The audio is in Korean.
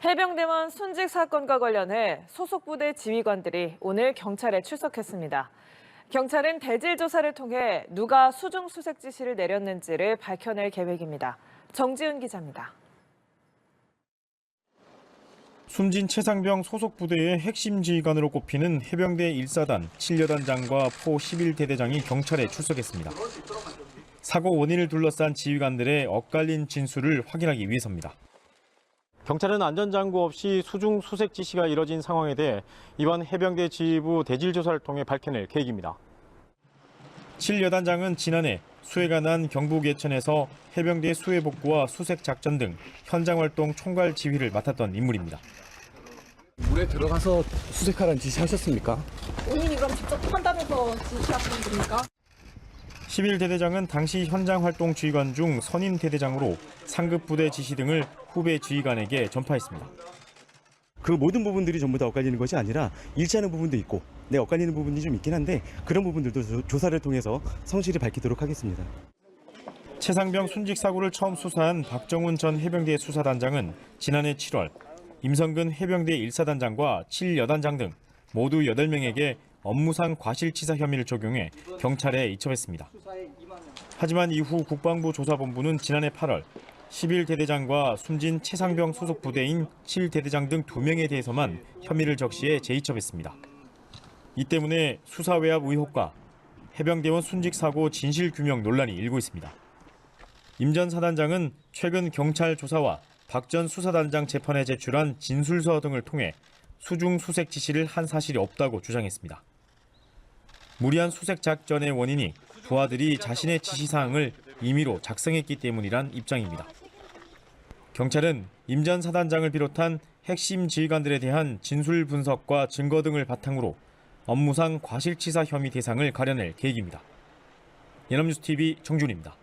해병대원 순직 사건과 관련해 소속 부대 지휘관들이 오늘 경찰에 출석했습니다. 경찰은 대질 조사를 통해 누가 수중 수색 지시를 내렸는지를 밝혀낼 계획입니다. 정지은 기자입니다. 숨진 최상병 소속 부대의 핵심 지휘관으로 꼽히는 해병대 1사단 7여단장과 포 11대대장이 경찰에 출석했습니다. 사고 원인을 둘러싼 지휘관들의 엇갈린 진술을 확인하기 위해서입니다. 경찰은 안전장구 없이 수중 수색 지시가 이뤄진 상황에 대해 이번 해병대 지휘부 대질 조사를 통해 밝혀낼 계획입니다. 7여단장은 지난해 수해가 난 경북 예천에서 해병대 수해 복구와 수색 작전 등 현장 활동 총괄 지휘를 맡았던 인물입니다. 물에 들어가서 수색하라는 지시하셨습니까? 본인이 그럼 직접 판단해서 지시하신 겁니까? 11대대장은 당시 현장 활동 지휘관 중 선임 대대장으로 상급 부대 지시 등을 후배 지휘관에게 전파했습니다. 그 모든 부분들이 전부 다 엇갈리는 것이 아니라 일치하는 부분도 있고 엇갈리는 부분이 좀 있긴 한데 그런 부분들도 조사를 통해서 성실히 밝히도록 하겠습니다. 최상병 순직 사고를 처음 수사한 박정훈 전 해병대 수사단장은 지난해 7월 임성근 해병대 1사단장과 7여단장 등 모두 8명에게 업무상 과실치사 혐의를 적용해 경찰에 이첩했습니다. 하지만 이후 국방부 조사본부는 지난해 8월 11대대장과 숨진 최상병 소속 부대인 7대대장 등 2명에 대해서만 혐의를 적시해 재이첩했습니다. 이 때문에 수사 외압 의혹과 해병대원 순직 사고 진실 규명 논란이 일고 있습니다. 임 전 사단장은 최근 경찰 조사와 박 전 수사단장 재판에 제출한 진술서 등을 통해 수중 수색 지시를 한 사실이 없다고 주장했습니다. 무리한 수색 작전의 원인이 부하들이 자신의 지시사항을 임의로 작성했기 때문이란 입장입니다. 경찰은 임 전 사단장을 비롯한 핵심 지휘관들에 대한 진술 분석과 증거 등을 바탕으로 업무상 과실치사 혐의 대상을 가려낼 계획입니다. 연합뉴스TV 정준입니다.